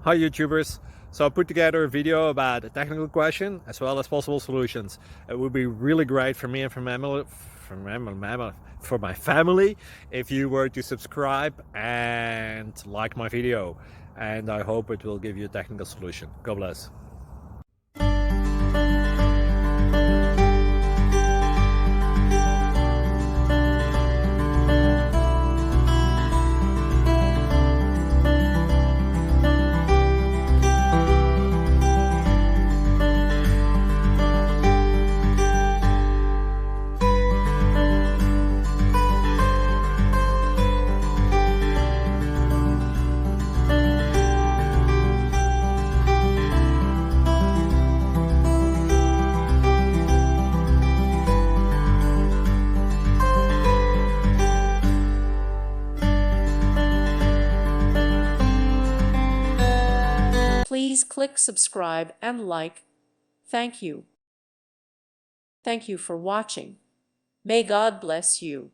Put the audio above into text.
Hi YouTubers! So I put together a video about a technical question as well as possible solutions. It would be really great for me and for my family if you were to subscribe and like my video, and I hope it will give you a technical solution. God bless. Please click subscribe and like. Thank you. Thank you for watching. May God bless you.